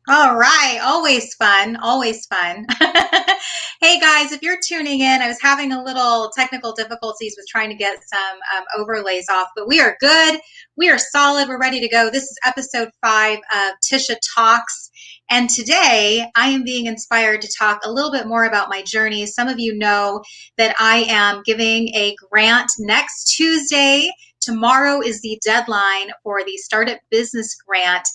All right, always fun, always fun. Hey guys, if you're tuning in, I was having a little technical difficulties with trying to get some overlays off, but we are good. We are solid. We're ready to go. This is episode 5 of Tisha Talks. And today I am being inspired to talk a little bit more about my journey. Some of you know that I am giving a grant next Tuesday. Tomorrow is the deadline for the Startup Business Grant.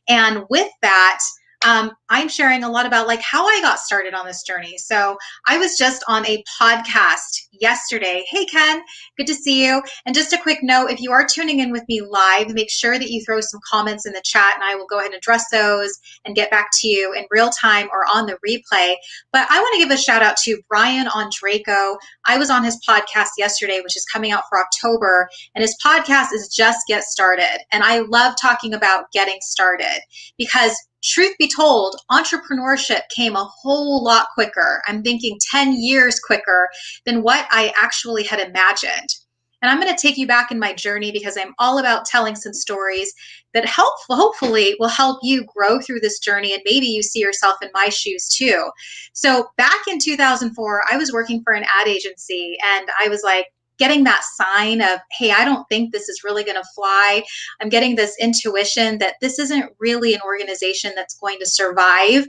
And with that, I'm sharing a lot about like how I got started on this journey. So I was just on a podcast yesterday. Hey Ken, good to see you. And just a quick note, if you are tuning in with me live, make sure that you throw some comments in the chat and I will go ahead and address those and get back to you in real time or on the replay. But I want to give a shout out to Brian Ondrako. I was on his podcast yesterday, which is coming out for October, and his podcast is Just Get Started. And I love talking about getting started because truth be told, entrepreneurship came a whole lot quicker. I'm thinking 10 years quicker than what I actually had imagined. And I'm going to take you back in my journey because I'm all about telling some stories that hopefully will help you grow through this journey, and maybe you see yourself in my shoes too. So back in 2004, I was working for an ad agency and I was like, getting that sign of, hey, I don't think this is really going to fly. I'm getting this intuition that this isn't really an organization that's going to survive.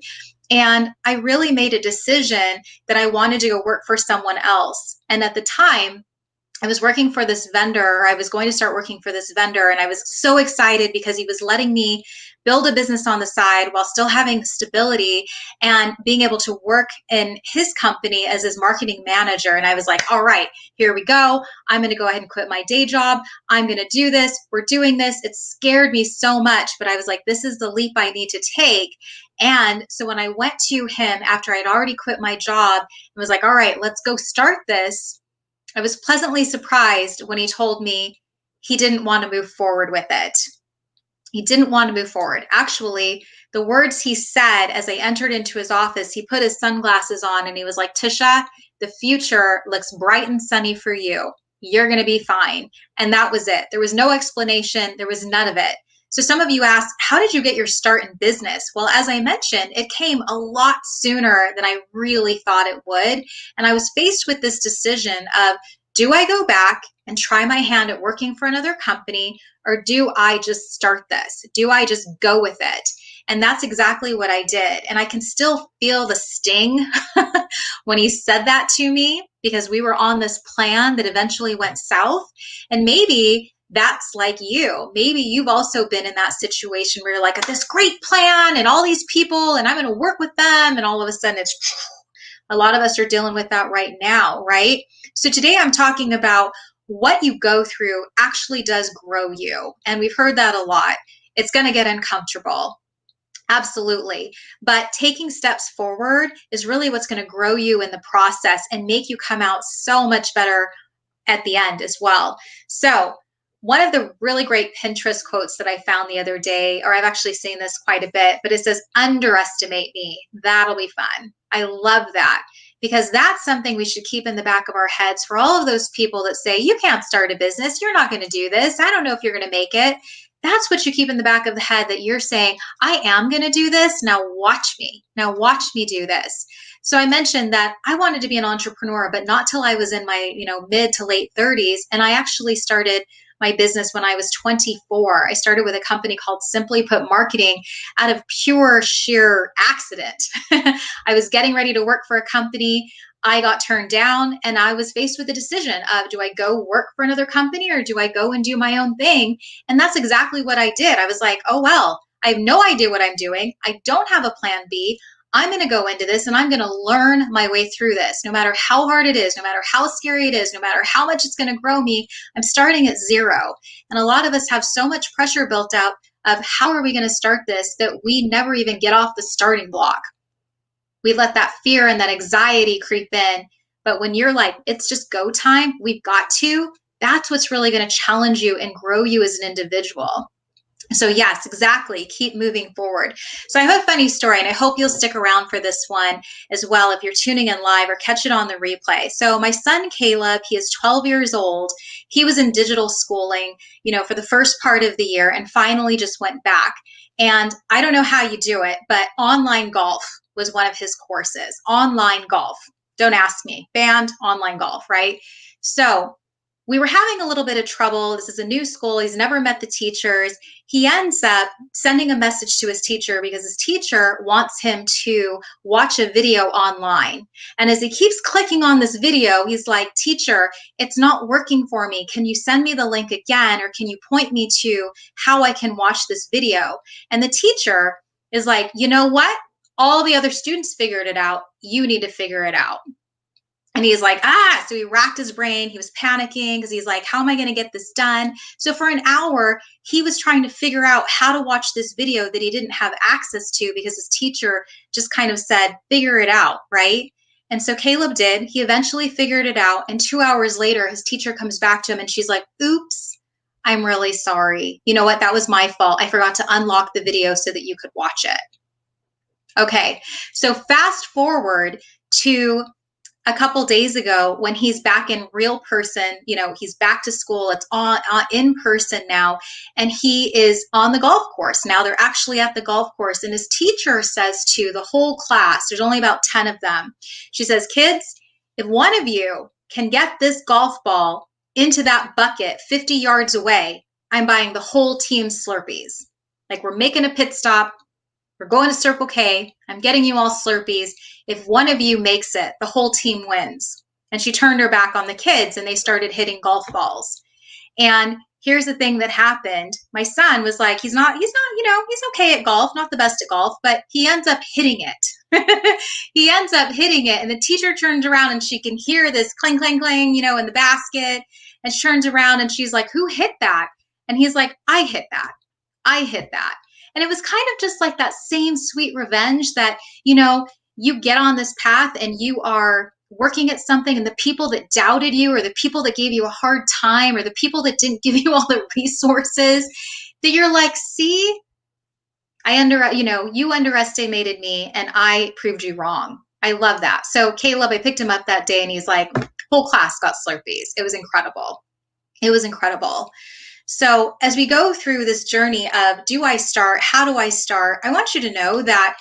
And I really made a decision that I wanted to go work for someone else. And at the time, I was working for this vendor, or I was going to start working for this vendor, and I was so excited because he was letting me build a business on the side while still having stability and being able to work in his company as his marketing manager. And I was like, all right, here we go. I'm going to go ahead and quit my day job. I'm going to do this. We're doing this. It scared me so much, but I was like, this is the leap I need to take. And so when I went to him after I'd already quit my job and was like, all right, let's go start this, I was pleasantly surprised when he told me he didn't want to move forward with it. He didn't want to move forward. Actually, the words he said as I entered into his office, he put his sunglasses on and he was like, Tisha, the future looks bright and sunny for you. You're going to be fine. And that was it. There was no explanation. There was none of it. So some of you asked, how did you get your start in business? Well, as I mentioned, it came a lot sooner than I really thought it would. And I was faced with this decision of, do I go back and try my hand at working for another company, or do I just start this? Do I just go with it? And that's exactly what I did. And I can still feel the sting when he said that to me, because we were on this plan that eventually went south. And maybe that's like you. Maybe you've also been in that situation where you're like, this great plan and all these people, and I'm going to work with them. And all of a sudden it's, a lot of us are dealing with that right now, right? So today I'm talking about what you go through actually does grow you. And we've heard that a lot. It's going to get uncomfortable. Absolutely. But taking steps forward is really what's going to grow you in the process and make you come out so much better at the end as well. So, one of the really great Pinterest quotes that I found the other day, or I've actually seen this quite a bit, but it says, underestimate me. That'll be fun. I love that because that's something we should keep in the back of our heads for all of those people that say, you can't start a business. You're not going to do this. I don't know if you're going to make it. That's what you keep in the back of the head, that you're saying, I am going to do this. Now watch me. Now watch me do this. So I mentioned that I wanted to be an entrepreneur, but not till I was in my, mid to late 30s. And I actually started my business when I was 24. I started with a company called Simply Put Marketing out of pure sheer accident. I was getting ready to work for a company. I got turned down and I was faced with the decision of, do I go work for another company or do I go and do my own thing? And that's exactly what I did. I was like, oh, well, I have no idea what I'm doing. I don't have a plan B. I'm going to go into this and I'm going to learn my way through this. No matter how hard it is, no matter how scary it is, no matter how much it's going to grow me, I'm starting at zero. And a lot of us have so much pressure built up of how are we going to start this that we never even get off the starting block. We let that fear and that anxiety creep in. But when you're like, it's just go time, we've got to, that's what's really going to challenge you and grow you as an individual. So yes, exactly. Keep moving forward. So I have a funny story, and I hope you'll stick around for this one as well if you're tuning in live or catch it on the replay. So my son Caleb, he is 12 years old. He was in digital schooling, for the first part of the year and finally just went back. And I don't know how you do it, but online golf was one of his courses. Online golf. Don't ask me. Banned online golf, right? So we were having a little bit of trouble. This is a new school. He's never met the teachers. He ends up sending a message to his teacher because his teacher wants him to watch a video online. And as he keeps clicking on this video, he's like, "Teacher, it's not working for me. Can you send me the link again? Or can you point me to how I can watch this video?" And the teacher is like, "You know what? All the other students figured it out. You need to figure it out." And he's like, so he racked his brain. He was panicking because he's like, how am I going to get this done? So for an hour, he was trying to figure out how to watch this video that he didn't have access to because his teacher just kind of said, figure it out, right? And so Caleb did. He eventually figured it out. And 2 hours later, his teacher comes back to him and she's like, oops, I'm really sorry. You know what? That was my fault. I forgot to unlock the video so that you could watch it. Okay, so fast forward to a couple days ago when he's back in real person, he's back to school. It's on in person now, and he is on the golf course. Now they're actually at the golf course, and his teacher says to the whole class, there's only about 10 of them. She says, "Kids, if one of you can get this golf ball into that bucket 50 yards away, I'm buying the whole team Slurpees. Like, we're making a pit stop. We're going to Circle K. I'm getting you all Slurpees. If one of you makes it, the whole team wins." And she turned her back on the kids and they started hitting golf balls. And here's the thing that happened. My son was like, he's okay at golf, not the best at golf, but he ends up hitting it. He ends up hitting it. And the teacher turns around and she can hear this clang, clang, clang, in the basket. And she turns around and she's like, "Who hit that?" And he's like, "I hit that. I hit that." And it was kind of just like that same sweet revenge that, you get on this path and you are working at something, and the people that doubted you or the people that gave you a hard time or the people that didn't give you all the resources, that you're like, "See, you underestimated me and I proved you wrong." I love that. So Caleb, I picked him up that day and he's like, whole class got Slurpees. It was incredible. It was incredible. So as we go through this journey of, do I start? How do I start? I want you to know that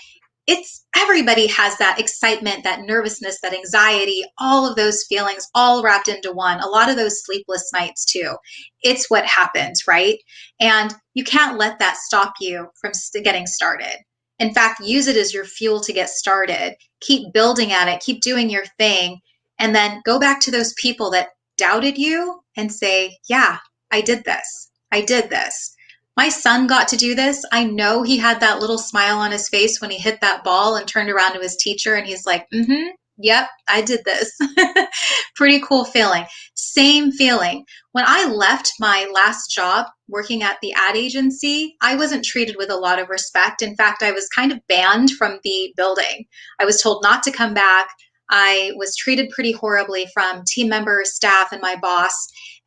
everybody has that excitement, that nervousness, that anxiety, all of those feelings all wrapped into one. A lot of those sleepless nights too. It's what happens, right? And you can't let that stop you from getting started. In fact, use it as your fuel to get started. Keep building at it, keep doing your thing, and then go back to those people that doubted you and say, "Yeah, I did this. I did this. My son got to do this." I know he had that little smile on his face when he hit that ball and turned around to his teacher and he's like, "Yep, I did this." Pretty cool feeling. Same feeling. When I left my last job working at the ad agency, I wasn't treated with a lot of respect. In fact, I was kind of banned from the building. I was told not to come back. I was treated pretty horribly from team members, staff, and my boss.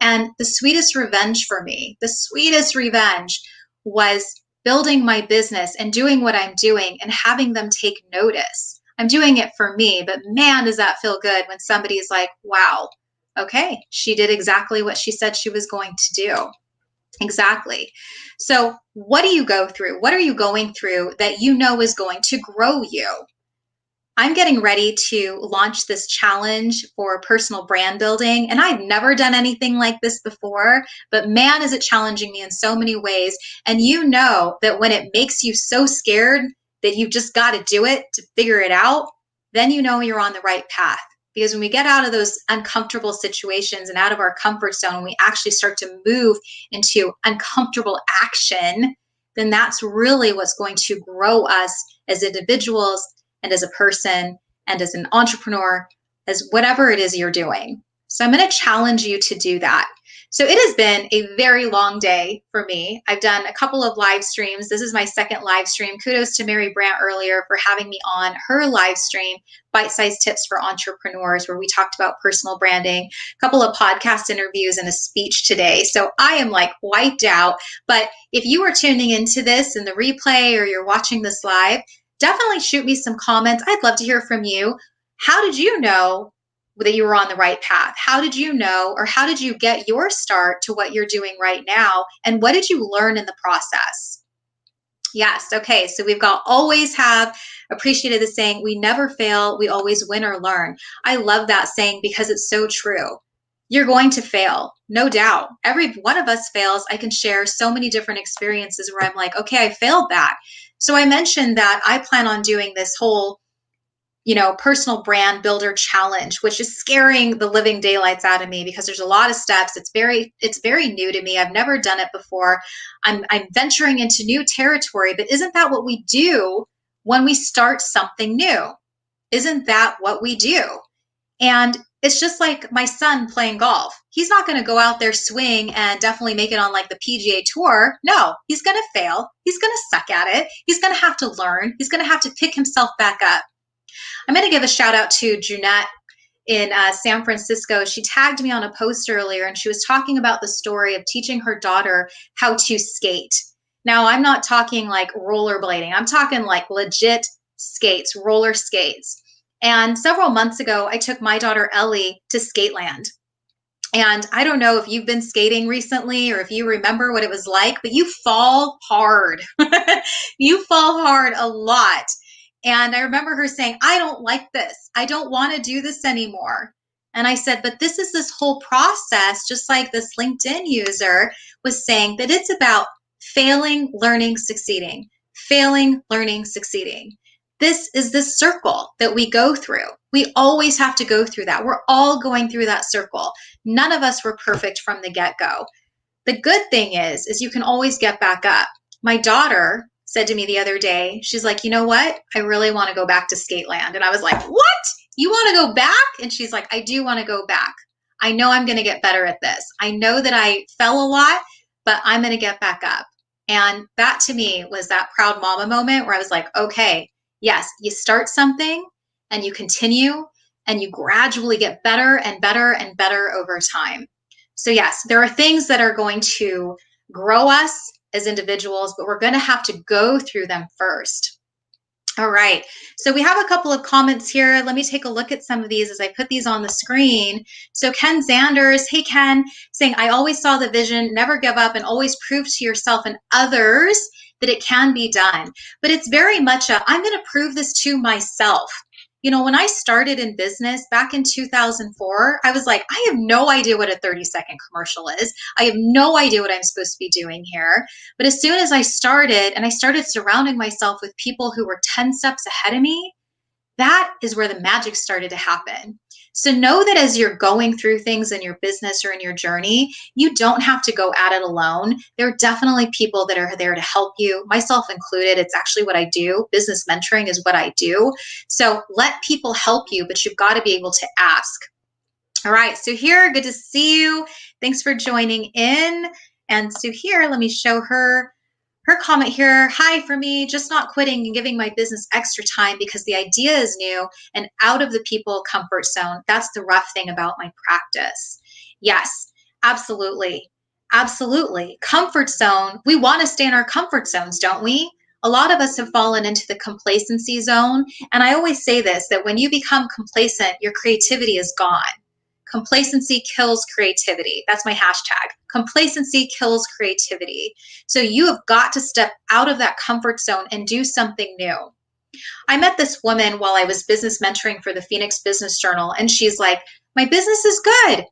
And the sweetest revenge for me, the sweetest revenge was building my business and doing what I'm doing and having them take notice. I'm doing it for me, but man, does that feel good when somebody's like, "Wow, okay, she did exactly what she said she was going to do." Exactly. So what do you go through? What are you going through that you know is going to grow you? I'm getting ready to launch this challenge for personal brand building, and I've never done anything like this before, but man, is it challenging me in so many ways. And you know that when it makes you so scared that you've just got to do it to figure it out, then you know you're on the right path. Because when we get out of those uncomfortable situations and out of our comfort zone, when we actually start to move into uncomfortable action, then that's really what's going to grow us as individuals and as a person and as an entrepreneur, as whatever it is you're doing. So I'm going to challenge you to do that. So it has been a very long day for me. I've done a couple of live streams. This is my second live stream. Kudos to Mary Brandt earlier for having me on her live stream, Bite-Sized Tips for Entrepreneurs, where we talked about personal branding, a couple of podcast interviews, and a speech today. So I am like wiped out. But if you are tuning into this in the replay or you're watching this live, definitely shoot me some comments. I'd love to hear from you. How did you know that you were on the right path? How did you know, or how did you get your start to what you're doing right now? And what did you learn in the process? Yes. Okay. So we've got always have, appreciated the saying, we never fail, we always win or learn. I love that saying because it's so true. You're going to fail, no doubt. Every one of us fails. I can share so many different experiences where I'm like, okay, I failed that. So I mentioned that I plan on doing this whole personal brand builder challenge, which is scaring the living daylights out of me because there's a lot of steps. It's very new to me. I've never done it before. I'm venturing into new territory, but isn't that what we do when we start something new? Isn't that what we do? And it's just like my son playing golf. He's not going to go out there swing and definitely make it on like the PGA Tour. No, he's going to fail. He's going to suck at it. He's going to have to learn. He's going to have to pick himself back up. I'm going to give a shout out to Jeanette in San Francisco. She tagged me on a post earlier and she was talking about the story of teaching her daughter how to skate. Now, I'm not talking like rollerblading. I'm talking like legit skates, roller skates. And several months ago, I took my daughter Ellie to Skateland. And I don't know if you've been skating recently or if you remember what it was like, but you fall hard. You fall hard a lot. And I remember her saying, I don't like this. I don't want to do this anymore. And I said, but this is this whole process, just like this LinkedIn user was saying, that it's about failing, learning, succeeding, failing, learning, succeeding. This is this circle that we go through. We always have to go through that. We're all going through that circle. None of us were perfect from the get-go. The good thing is you can always get back up. My daughter said to me the other day, she's like, you know what? I really want to go back to Skateland. And I was like, what? You want to go back? And she's like, I do want to go back. I know I'm going to get better at this. I know that I fell a lot, but I'm going to get back up. And that to me was that proud mama moment where I was like, okay, yes, you start something and you continue and you gradually get better and better and better over time. So yes, there are things that are going to grow us as individuals, but we're going to have to go through them first. All right. So we have a couple of comments here. Let me take a look at some of these as I put these on the screen. So Ken Zanders, hey Ken, saying, I always saw the vision, never give up, and always prove to yourself and others that it can be done. But it's very much I'm going to prove this to myself. When I started in business back in 2004, I was like, I have no idea what a 30-second commercial is. I have no idea what I'm supposed to be doing here. But as soon as I started surrounding myself with people who were 10 steps ahead of me, that is where the magic started to happen. So know that as you're going through things in your business or in your journey, you don't have to go at it alone. There are definitely people that are there to help you, myself included. It's actually what I do. Business mentoring is what I do. So let people help you, but you've got to be able to ask. All right, so here, good to see you. Thanks for joining in. And so here, let me show her comment here. Hi, for me, just not quitting and giving my business extra time because the idea is new and out of the people comfort zone. That's the rough thing about my practice. Yes, absolutely. Absolutely. Comfort zone. We want to stay in our comfort zones, don't we? A lot of us have fallen into the complacency zone. And I always say this, that when you become complacent, your creativity is gone. Complacency kills creativity. That's my hashtag. Complacency kills creativity. So you have got to step out of that comfort zone and do something new. I met this woman while I was business mentoring for the Phoenix Business Journal, and she's like, my business is good.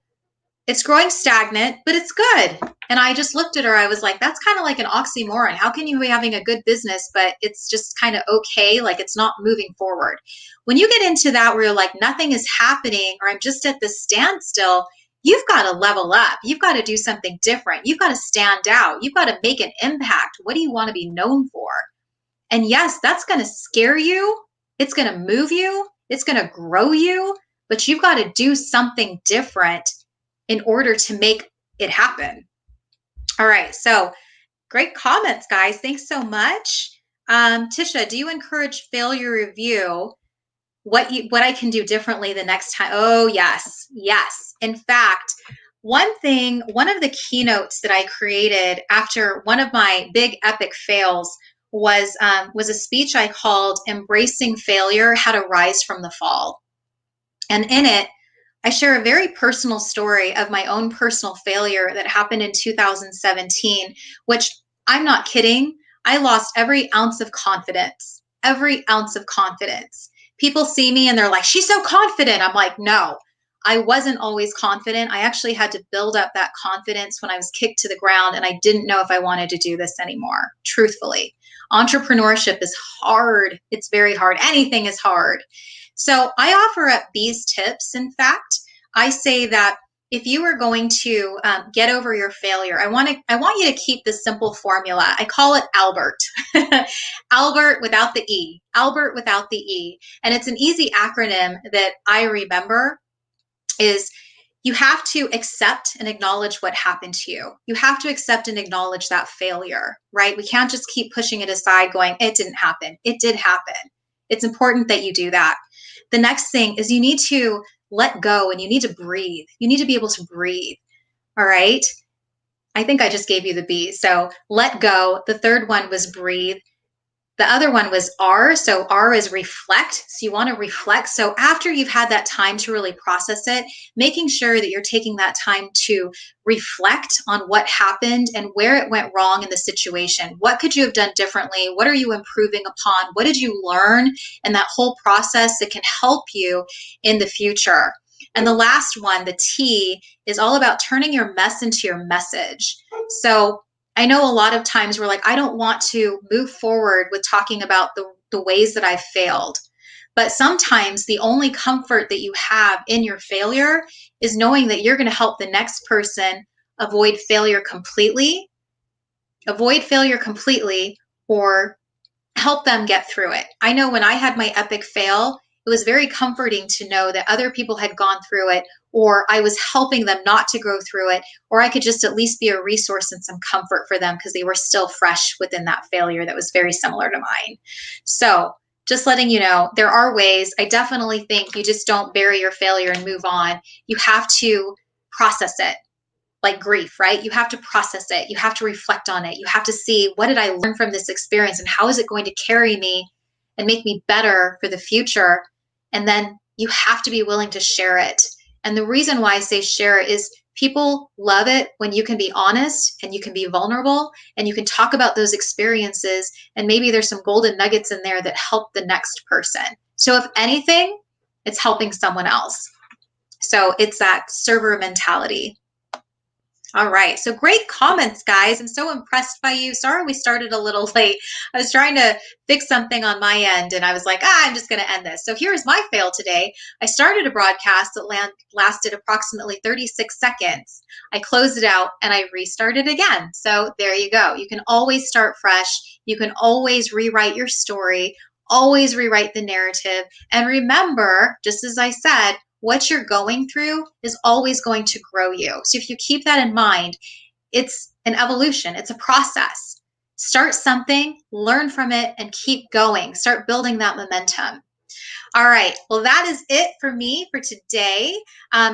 It's growing stagnant, but it's good. And I just looked at her. I was like, that's kind of like an oxymoron. How can you be having a good business, but it's just kind of okay, like it's not moving forward? When you get into that where you're like, nothing is happening, or I'm just at this standstill, you've got to level up. You've got to do something different. You've got to stand out. You've got to make an impact. What do you want to be known for? And yes, that's going to scare you. It's going to move you. It's going to grow you, but you've got to do something different in order to make it happen. All right. So great comments, guys. Thanks so much. Tisha, do you encourage failure review? What I can do differently the next time? Oh, yes. Yes. In fact, one of the keynotes that I created after one of my big epic fails was a speech I called Embracing Failure, How to Rise from the Fall. And in it, I share a very personal story of my own personal failure that happened in 2017, which I'm not kidding. I lost every ounce of confidence, every ounce of confidence. People see me and they're like, she's so confident. I'm like, no, I wasn't always confident. I actually had to build up that confidence when I was kicked to the ground and I didn't know if I wanted to do this anymore, truthfully. Entrepreneurship is hard. It's very hard. Anything is hard. So I offer up these tips. In fact, I say that if you are going to get over your failure, I want you to keep this simple formula. I call it Albert. Albert without the E. Albert without the E. And it's an easy acronym that I remember is you have to accept and acknowledge what happened to you. You have to accept and acknowledge that failure, right? We can't just keep pushing it aside going, it didn't happen. It did happen. It's important that you do that. The next thing is you need to let go and you need to breathe. You need to be able to breathe. All right. I think I just gave you the B. So let go. The third one was breathe. The other one was R. So R is reflect. So you want to reflect. So after you've had that time to really process it, making sure that you're taking that time to reflect on what happened and where it went wrong in the situation. What could you have done differently? What are you improving upon? What did you learn in that whole process that can help you in the future? And the last one, the T, is all about turning your mess into your message. So I know a lot of times we're like, I don't want to move forward with talking about the ways that I failed. But sometimes the only comfort that you have in your failure is knowing that you're going to help the next person avoid failure completely, or help them get through it. I know when I had my epic fail, it was very comforting to know that other people had gone through it, or I was helping them not to go through it, or I could just at least be a resource and some comfort for them because they were still fresh within that failure that was very similar to mine. So just letting you know, there are ways. I definitely think you just don't bury your failure and move on. You have to process it. Like grief, right? You have to process it. You have to reflect on it. You have to see, what did I learn from this experience and how is it going to carry me and make me better for the future? And then you have to be willing to share it. And the reason why I say share it is people love it when you can be honest and you can be vulnerable and you can talk about those experiences. And maybe there's some golden nuggets in there that help the next person. So if anything, it's helping someone else. So it's that server mentality. All right. So great comments, guys. I'm so impressed by you. Sorry we started a little late. I was trying to fix something on my end and I was like, I'm just going to end this. So here's my fail today. I started a broadcast that lasted approximately 36 seconds. I closed it out and I restarted again. So there you go. You can always start fresh. You can always rewrite your story, always rewrite the narrative. And remember, just as I said, what you're going through is always going to grow you. So if you keep that in mind, it's an evolution, it's a process. Start something, learn from it, and keep going. Start building that momentum. All right. Well, that is it for me for today.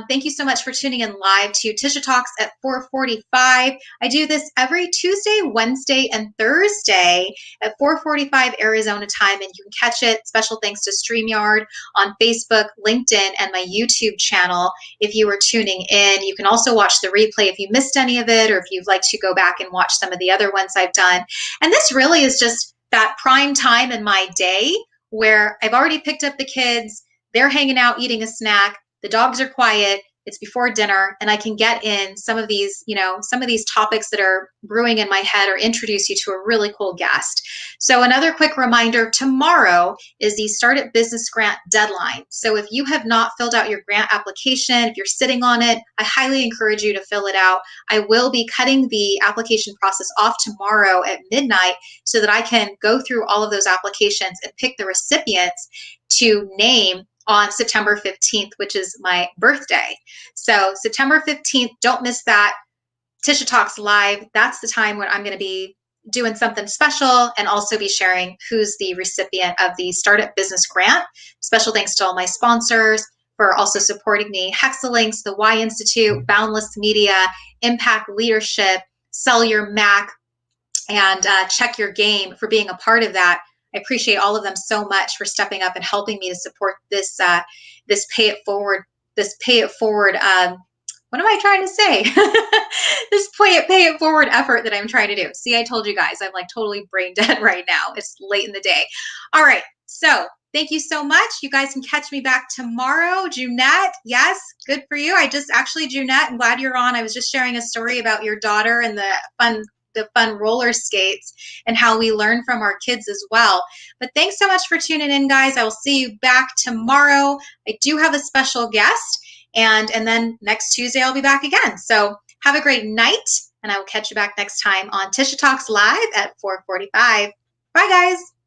Thank you so much for tuning in live to Tisha Talks at 4:45. I do this every Tuesday, Wednesday, and Thursday at 4:45 Arizona time, and you can catch it. Special thanks to StreamYard on Facebook, LinkedIn, and my YouTube channel if you were tuning in. You can also watch the replay if you missed any of it, or if you'd like to go back and watch some of the other ones I've done. And this really is just that prime time in my day where I've already picked up the kids, they're hanging out eating a snack, the dogs are quiet, it's before dinner, and I can get in some of these, some of these topics that are brewing in my head or introduce you to a really cool guest. So another quick reminder, tomorrow is the Startup Business Grant deadline. So if you have not filled out your grant application, if you're sitting on it, I highly encourage you to fill it out. I will be cutting the application process off tomorrow at midnight so that I can go through all of those applications and pick the recipients to name on September 15th, which is my birthday. So September 15th, don't miss that. Tisha Talks Live, that's the time when I'm going to be doing something special and also be sharing who's the recipient of the Startup Business Grant. Special thanks to all my sponsors for also supporting me. Hexalinks, the Y Institute, Boundless Media, Impact Leadership, Sell Your Mac, and Check Your Game for being a part of that. I appreciate all of them so much for stepping up and helping me to support this this pay it forward what am I trying to say? This pay it forward effort that I'm trying to do. See, I told you guys, I'm like totally brain dead right now. It's late in the day. All right. So thank you so much. You guys can catch me back tomorrow. Junette, yes, good for you. Junette, I'm glad you're on. I was just sharing a story about your daughter and the fun roller skates and how we learn from our kids as well. But thanks so much for tuning in, guys. I will see you back tomorrow. I do have a special guest. And then next Tuesday, I'll be back again. So have a great night, and I will catch you back next time on Tisha Talks Live at 4:45. Bye, guys.